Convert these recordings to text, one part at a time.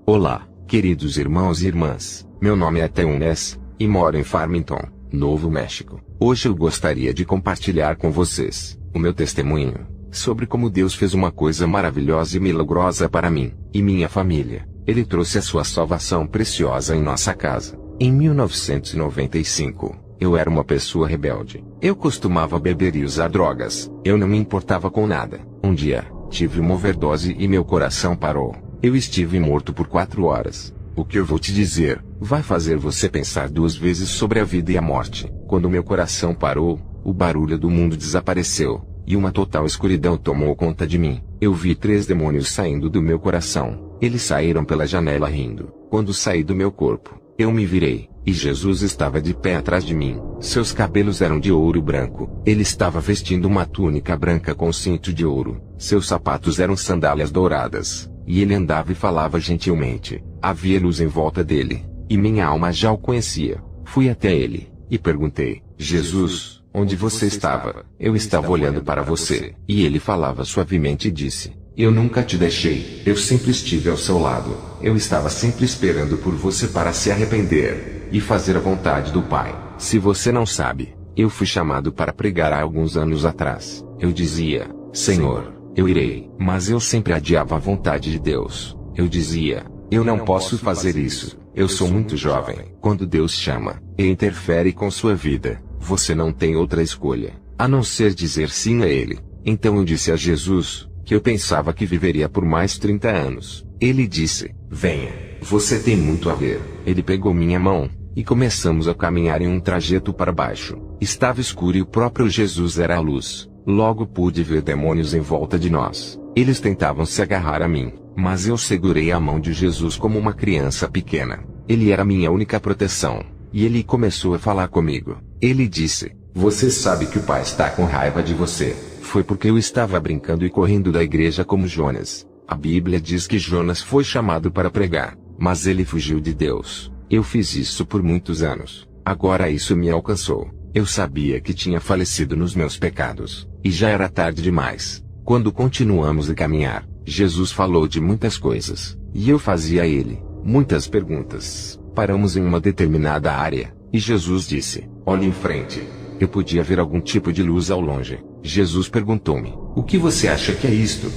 Olá, queridos irmãos e irmãs. Meu nome é Teunes, e moro em Farmington, Novo México. Hoje eu gostaria de compartilhar com vocês o meu testemunho sobre como Deus fez uma coisa maravilhosa e milagrosa para mim e minha família. Ele trouxe a sua salvação preciosa em nossa casa. Em 1995, eu era uma pessoa rebelde. Eu costumava beber e usar drogas. Eu não me importava com nada. Um dia, tive uma overdose e meu coração parou. Eu estive morto por 4 horas. O que eu vou te dizer vai fazer você pensar 2 vezes sobre a vida e a morte. Quando meu coração parou, o barulho do mundo desapareceu, e uma total escuridão tomou conta de mim. Eu vi 3 demônios saindo do meu coração. Eles saíram pela janela rindo. Quando saí do meu corpo, eu me virei, e Jesus estava de pé atrás de mim. Seus cabelos eram de ouro branco. Ele estava vestindo uma túnica branca com cinto de ouro. Seus sapatos eram sandálias douradas. E ele andava e falava gentilmente. Havia luz em volta dele, e minha alma já o conhecia. Fui até ele, e perguntei: Jesus, onde você estava? Eu estava olhando para você. E ele falava suavemente e disse: eu nunca te deixei. Eu sempre estive ao seu lado. Eu estava sempre esperando por você para se arrepender e fazer a vontade do Pai. Se você não sabe, eu fui chamado para pregar há alguns anos atrás. Eu dizia: Senhor, eu irei. Mas eu sempre adiava a vontade de Deus. Eu dizia: eu não posso fazer isso. Eu sou muito jovem. Quando Deus chama e interfere com sua vida, você não tem outra escolha a não ser dizer sim a Ele. Então eu disse a Jesus que eu pensava que viveria por mais 30 anos. Ele disse: venha, você tem muito a ver. Ele pegou minha mão, e começamos a caminhar em um trajeto para baixo. Estava escuro e o próprio Jesus era a luz. Logo pude ver demônios em volta de nós. Eles tentavam se agarrar a mim, mas eu segurei a mão de Jesus como uma criança pequena. Ele era minha única proteção. E ele começou a falar comigo. Ele disse: você sabe que o Pai está com raiva de você. Foi porque eu estava brincando e correndo da igreja como Jonas. A Bíblia diz que Jonas foi chamado para pregar, mas ele fugiu de Deus. Eu fiz isso por muitos anos. Agora isso me alcançou. Eu sabia que tinha falecido nos meus pecados, e já era tarde demais. Quando continuamos a caminhar, Jesus falou de muitas coisas, e eu fazia a ele muitas perguntas. Paramos em uma determinada área, e Jesus disse: olhe em frente. Eu podia ver algum tipo de luz ao longe. Jesus perguntou-me: o que você acha que é isto?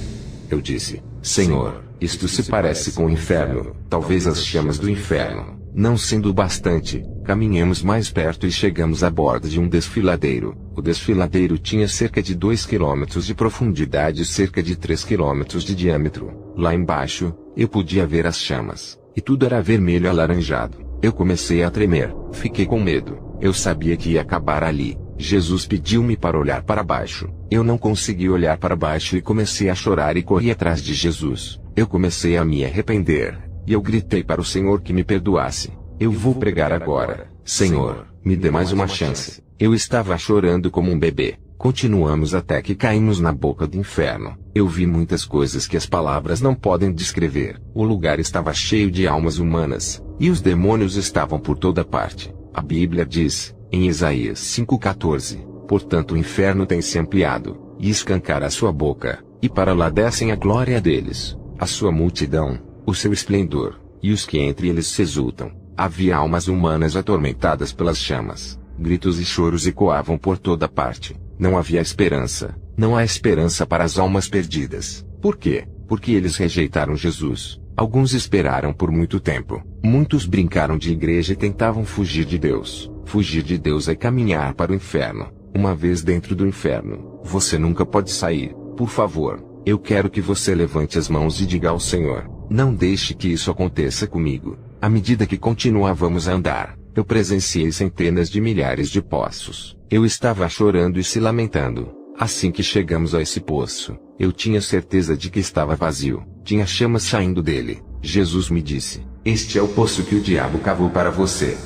Eu disse: Senhor, isto se parece com o inferno, talvez as chamas do inferno. Não sendo bastante, caminhamos mais perto e chegamos à borda de um desfiladeiro. O desfiladeiro tinha cerca de 2 quilômetros de profundidade e cerca de 3 quilômetros de diâmetro. Lá embaixo, eu podia ver as chamas, e tudo era vermelho alaranjado. Eu comecei a tremer, fiquei com medo. Eu sabia que ia acabar ali. Jesus pediu-me para olhar para baixo. Eu não consegui olhar para baixo e comecei a chorar e corri atrás de Jesus. Eu comecei a me arrepender, e eu gritei para o Senhor que me perdoasse. Eu vou pregar agora. Senhor, me dê mais uma chance. Eu estava chorando como um bebê. Continuamos até que caímos na boca do inferno. Eu vi muitas coisas que as palavras não podem descrever. O lugar estava cheio de almas humanas, e os demônios estavam por toda parte. A Bíblia diz, em Isaías 5,14, portanto o inferno tem se ampliado, e escancara a sua boca, e para lá descem a glória deles, a sua multidão, o seu esplendor, e os que entre eles se exultam. Havia almas humanas atormentadas pelas chamas. Gritos e choros ecoavam por toda parte. Não havia esperança. Não há esperança para as almas perdidas. Por quê? Porque eles rejeitaram Jesus. Alguns esperaram por muito tempo. Muitos brincaram de igreja e tentavam fugir de Deus. Fugir de Deus é caminhar para o inferno. Uma vez dentro do inferno, você nunca pode sair. Por favor, eu quero que você levante as mãos e diga ao Senhor: não deixe que isso aconteça comigo. À medida que continuávamos a andar, eu presenciei centenas de milhares de poços. Eu estava chorando e se lamentando. Assim que chegamos a esse poço, eu tinha certeza de que estava vazio. Tinha chamas saindo dele. Jesus me disse: este é o poço que o diabo cavou para você.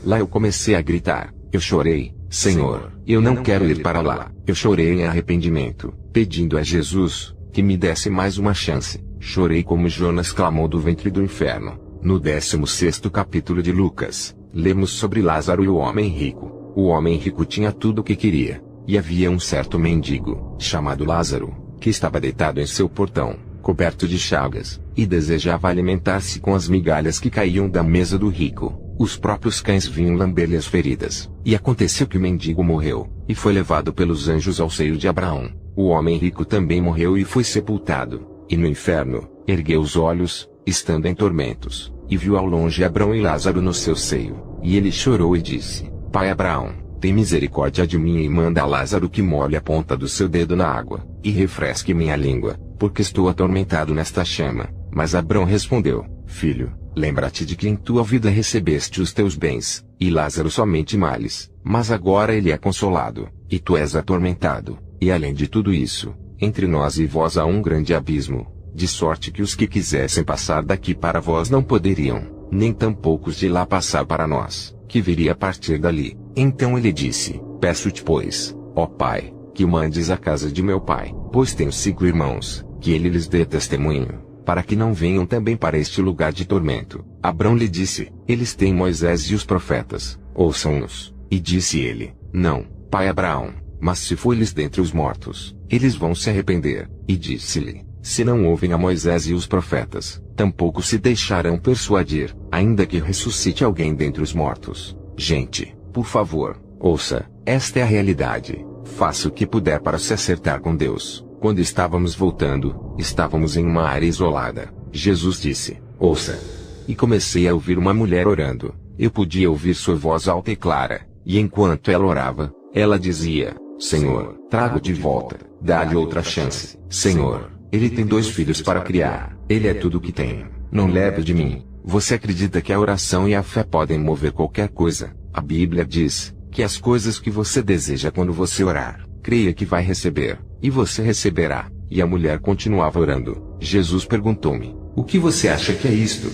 Lá eu comecei a gritar. Eu chorei: Senhor, eu não quero ir para lá. Eu chorei em arrependimento, pedindo a Jesus que me desse mais uma chance. Chorei como Jonas clamou do ventre do inferno. No 16º capítulo de Lucas, lemos sobre Lázaro e o homem rico. O homem rico tinha tudo o que queria, e havia um certo mendigo, chamado Lázaro, que estava deitado em seu portão. coberto de chagas, e desejava alimentar-se com as migalhas que caíam da mesa do rico. Os próprios cães vinham lamber-lhe as feridas. E aconteceu que o mendigo morreu, e foi levado pelos anjos ao seio de Abraão. O homem rico também morreu e foi sepultado. E no inferno, ergueu os olhos, estando em tormentos, e viu ao longe Abraão e Lázaro no seu seio. E ele chorou e disse: Pai Abraão, tem misericórdia de mim e manda a Lázaro que molhe a ponta do seu dedo na água, e refresque minha língua, porque estou atormentado nesta chama. Mas Abraão respondeu: Filho, lembra-te de que em tua vida recebeste os teus bens, e Lázaro somente males, mas agora ele é consolado, e tu és atormentado. E além de tudo isso, entre nós e vós há um grande abismo, de sorte que os que quisessem passar daqui para vós não poderiam, nem tampouco os de lá passar para nós, que viria a partir dali. Então ele disse: Peço-te, pois, ó Pai, que mandes à casa de meu pai, pois tenho 5 irmãos, que ele lhes dê testemunho, para que não venham também para este lugar de tormento. Abrão lhe disse: Eles têm Moisés e os profetas, ouçam-nos. E disse ele: Não, pai Abraão, mas se for-lhes dentre os mortos, eles vão se arrepender. E disse-lhe: Se não ouvem a Moisés e os profetas, tampouco se deixarão persuadir, ainda que ressuscite alguém dentre os mortos. Gente, por favor, ouça, esta é a realidade. Faça o que puder para se acertar com Deus. Quando estávamos voltando, estávamos em uma área isolada. Jesus disse: Ouça. E comecei a ouvir uma mulher orando. Eu podia ouvir sua voz alta e clara, e enquanto ela orava, ela dizia: Senhor, trago de volta, dá-lhe outra chance. Senhor, ele tem 2 filhos para criar, ele é tudo o que tem. Não leve de mim. Você acredita que a oração e a fé podem mover qualquer coisa? A Bíblia diz que as coisas que você deseja quando você orar, creia que vai receber, e você receberá. E a mulher continuava orando. Jesus perguntou-me: O que você acha que é isto?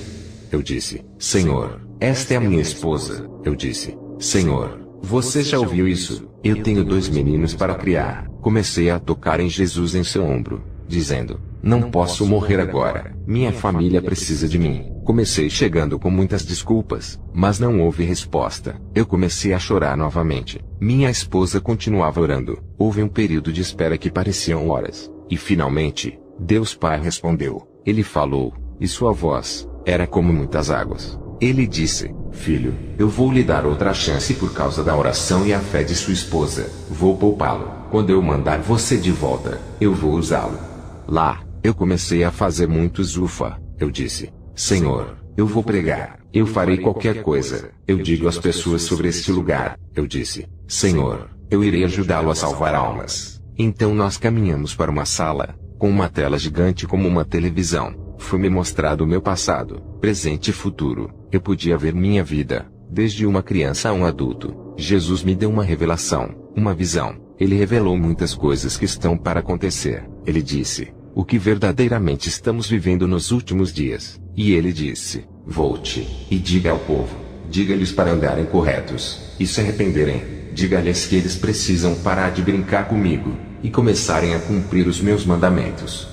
Eu disse: Senhor, esta é a minha esposa. Eu disse: Senhor, você já ouviu isso? Eu tenho 2 meninos para criar. Comecei a tocar em Jesus em seu ombro, dizendo: Não posso morrer agora. Minha família precisa de mim. Comecei chegando com muitas desculpas, mas não houve resposta. Eu comecei a chorar novamente. Minha esposa continuava orando. Houve um período de espera que pareciam horas. E finalmente, Deus Pai respondeu. Ele falou, e sua voz era como muitas águas. Ele disse: Filho, eu vou lhe dar outra chance por causa da oração e a fé de sua esposa. Vou poupá-lo. Quando eu mandar você de volta, eu vou usá-lo. Lá, eu comecei a fazer muitos ufa. Eu disse: Senhor, eu vou pregar. Eu farei qualquer coisa. Eu digo às pessoas sobre este lugar. Eu disse: Senhor, eu irei ajudá-lo a salvar almas. Então nós caminhamos para uma sala, com uma tela gigante como uma televisão. Foi-me mostrado o meu passado, presente e futuro. Eu podia ver minha vida, desde uma criança a um adulto. Jesus me deu uma revelação, uma visão. Ele revelou muitas coisas que estão para acontecer. Ele disse o que verdadeiramente estamos vivendo nos últimos dias. E ele disse: Volte, e diga ao povo, diga-lhes para andarem corretos, e se arrependerem. Diga-lhes que eles precisam parar de brincar comigo, e começarem a cumprir os meus mandamentos.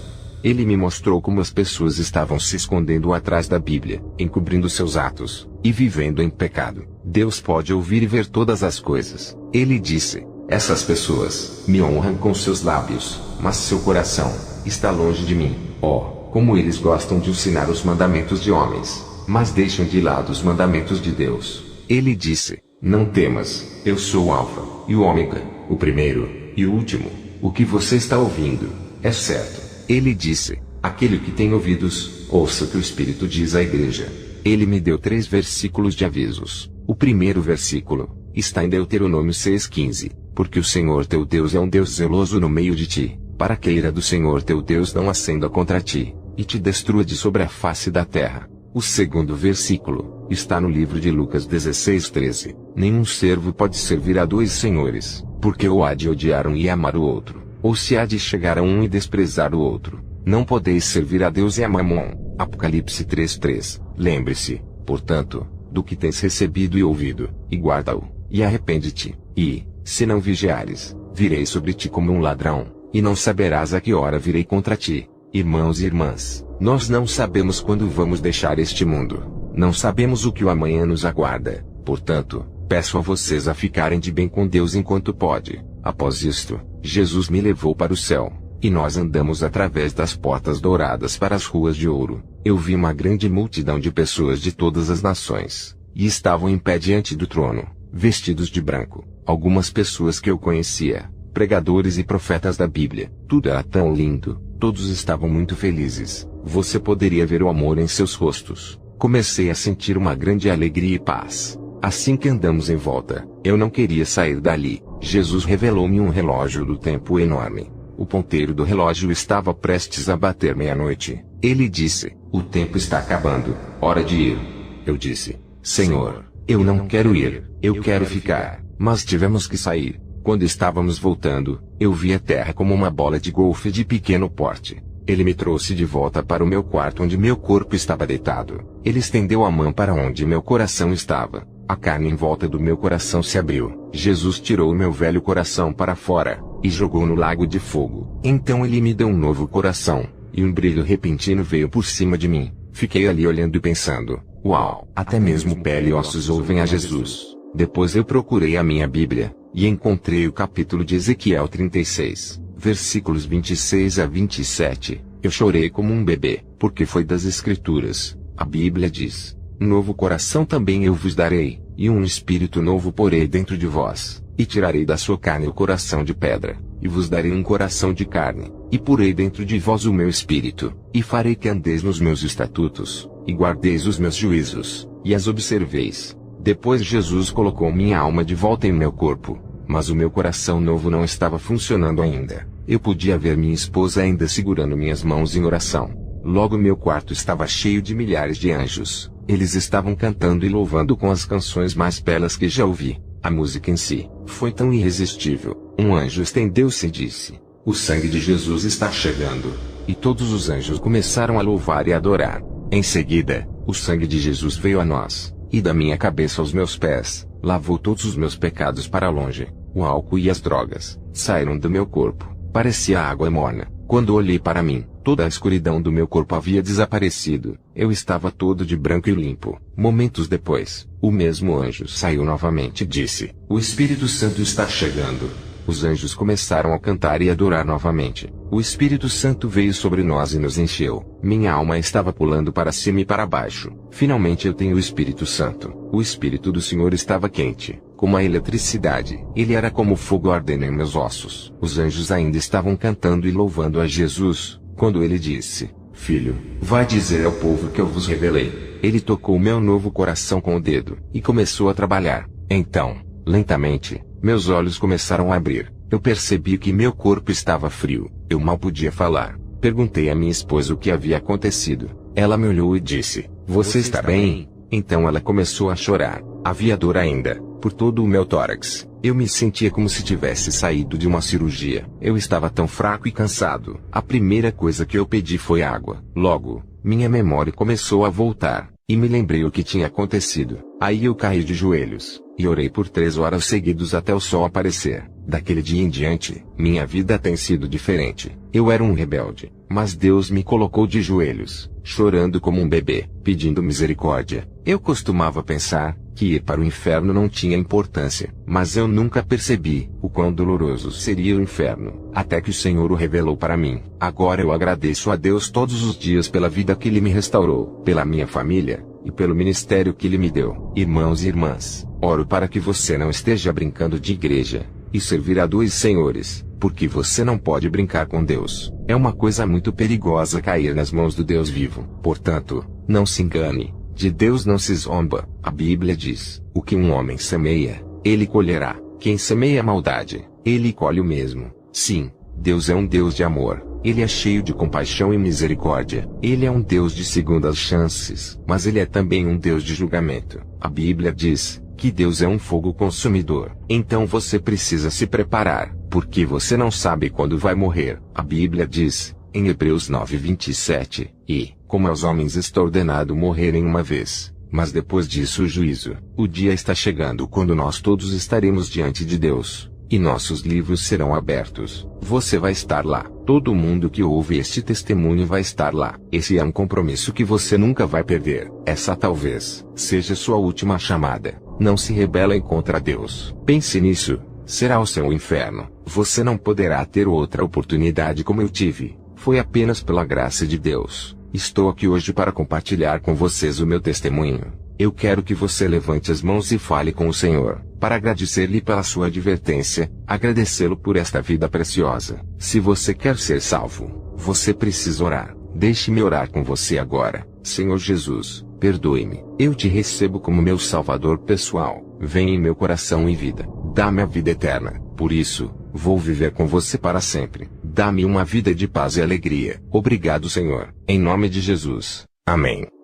Ele me mostrou como as pessoas estavam se escondendo atrás da Bíblia, encobrindo seus atos, e vivendo em pecado. Deus pode ouvir e ver todas as coisas. Ele disse: Essas pessoas me honram com seus lábios, mas seu coração está longe de mim. Oh, como eles gostam de ensinar os mandamentos de homens, mas deixam de lado os mandamentos de Deus. Ele disse: Não temas, eu sou o Alfa e o Ômega, o primeiro e o último. O que você está ouvindo é certo. Ele disse: Aquele que tem ouvidos, ouça o que o Espírito diz à igreja. Ele me deu 3 versículos de avisos. O primeiro versículo está em Deuteronômio 6,15. Porque o Senhor teu Deus é um Deus zeloso no meio de ti, para que a ira do Senhor teu Deus não acenda contra ti, e te destrua de sobre a face da terra. O segundo versículo está no livro de Lucas 16,13. Nenhum servo pode servir a 2 senhores, porque ou há de odiar um e amar o outro, ou se há de chegar a um e desprezar o outro. Não podeis servir a Deus e a Mamon. Apocalipse 3,3. Lembre-se, portanto, do que tens recebido e ouvido, e guarda-o, e arrepende-te. E, se não vigiares, virei sobre ti como um ladrão, e não saberás a que hora virei contra ti. Irmãos e irmãs, nós não sabemos quando vamos deixar este mundo. Não sabemos o que o amanhã nos aguarda. Portanto, peço a vocês a ficarem de bem com Deus enquanto pode. Após isto, Jesus me levou para o céu, e nós andamos através das portas douradas para as ruas de ouro. Eu vi uma grande multidão de pessoas de todas as nações, e estavam em pé diante do trono, vestidos de branco, algumas pessoas que eu conhecia, pregadores e profetas da Bíblia. Tudo era tão lindo, todos estavam muito felizes, você poderia ver o amor em seus rostos. Comecei a sentir uma grande alegria e paz. Assim que andamos em volta, eu não queria sair dali. Jesus revelou-me um relógio do tempo enorme. O ponteiro do relógio estava prestes a bater meia-noite. Ele disse: o tempo está acabando, hora de ir. Eu disse: Senhor, eu não quero ir, eu quero ficar. Mas tivemos que sair. Quando estávamos voltando, eu vi a terra como uma bola de golfe de pequeno porte. Ele me trouxe de volta para o meu quarto onde meu corpo estava deitado. Ele estendeu a mão para onde meu coração estava. A carne em volta do meu coração se abriu. Jesus tirou o meu velho coração para fora, e jogou no lago de fogo. Então ele me deu um novo coração, e um brilho repentino veio por cima de mim. Fiquei ali olhando e pensando: uau, até mesmo pele e ossos ouvem a Jesus. Depois eu procurei a minha Bíblia, e encontrei o capítulo de Ezequiel 36. Versículos 26 a 27, eu chorei como um bebê, porque foi das Escrituras. A Bíblia diz: novo coração também eu vos darei, e um espírito novo porei dentro de vós, e tirarei da sua carne o coração de pedra, e vos darei um coração de carne, e porei dentro de vós o meu espírito, e farei que andeis nos meus estatutos, e guardeis os meus juízos, e as observeis. Depois Jesus colocou minha alma de volta em meu corpo, mas o meu coração novo não estava funcionando ainda. Eu podia ver minha esposa ainda segurando minhas mãos em oração. Logo meu quarto estava cheio de milhares de anjos. Eles estavam cantando e louvando com as canções mais belas que já ouvi. A música em si foi tão irresistível. Um anjo estendeu-se e disse: o sangue de Jesus está chegando. E todos os anjos começaram a louvar e adorar. Em seguida, o sangue de Jesus veio a nós, e da minha cabeça aos meus pés, lavou todos os meus pecados para longe. O álcool e as drogas saíram do meu corpo. Parecia água morna. Quando olhei para mim, toda a escuridão do meu corpo havia desaparecido. Eu estava todo de branco e limpo. Momentos depois, o mesmo anjo saiu novamente e disse: o Espírito Santo está chegando. Os anjos começaram a cantar e adorar novamente. O Espírito Santo veio sobre nós e nos encheu. Minha alma estava pulando para cima e para baixo. Finalmente eu tenho o Espírito Santo. O Espírito do Senhor estava quente, como a eletricidade. Ele era como fogo ardendo em meus ossos. Os anjos ainda estavam cantando e louvando a Jesus, quando ele disse: Filho, vai dizer ao povo que eu vos revelei. Ele tocou meu novo coração com o dedo, e começou a trabalhar. Então, lentamente, meus olhos começaram a abrir. Eu percebi que meu corpo estava frio. Eu mal podia falar. Perguntei à minha esposa o que havia acontecido. Ela me olhou e disse: Você está bem? Então ela começou a chorar. Havia dor ainda, por todo o meu tórax. Eu me sentia como se tivesse saído de uma cirurgia. Eu estava tão fraco e cansado. A primeira coisa que eu pedi foi água. Logo, minha memória começou a voltar, e me lembrei o que tinha acontecido. Aí eu caí de joelhos, e orei por 3 horas seguidas até o sol aparecer. Daquele dia em diante, minha vida tem sido diferente. Eu era um rebelde, mas Deus me colocou de joelhos, chorando como um bebê, pedindo misericórdia. Eu costumava pensar que ir para o inferno não tinha importância, mas eu nunca percebi o quão doloroso seria o inferno, até que o Senhor o revelou para mim. Agora eu agradeço a Deus todos os dias pela vida que Ele me restaurou, pela minha família, e pelo ministério que Ele me deu. Irmãos e irmãs, oro para que você não esteja brincando de igreja e servir a 2 senhores, porque você não pode brincar com Deus. É uma coisa muito perigosa cair nas mãos do Deus vivo. Portanto, não se engane. De Deus não se zomba. A Bíblia diz: o que um homem semeia, ele colherá. Quem semeia maldade, ele colhe o mesmo. Sim, Deus é um Deus de amor. Ele é cheio de compaixão e misericórdia. Ele é um Deus de segundas chances, mas Ele é também um Deus de julgamento. A Bíblia diz que Deus é um fogo consumidor. Então você precisa se preparar, porque você não sabe quando vai morrer. A Bíblia diz, em Hebreus 9:27, e, como aos homens está ordenado morrerem uma vez, mas depois disso o juízo. O dia está chegando quando nós todos estaremos diante de Deus, e nossos livros serão abertos. Você vai estar lá. Todo mundo que ouve este testemunho vai estar lá. Esse é um compromisso que você nunca vai perder. Essa talvez seja sua última chamada. Não se rebelem contra Deus. Pense nisso. Será o seu inferno. Você não poderá ter outra oportunidade como eu tive. Foi apenas pela graça de Deus. Estou aqui hoje para compartilhar com vocês o meu testemunho. Eu quero que você levante as mãos e fale com o Senhor, para agradecer-lhe pela sua advertência, agradecê-lo por esta vida preciosa. Se você quer ser salvo, você precisa orar. Deixe-me orar com você agora. Senhor Jesus, perdoe-me. Eu te recebo como meu Salvador pessoal. Vem em meu coração e vida. Dá-me a vida eterna. Por isso, vou viver com você para sempre. Dá-me uma vida de paz e alegria. Obrigado, Senhor. Em nome de Jesus. Amém.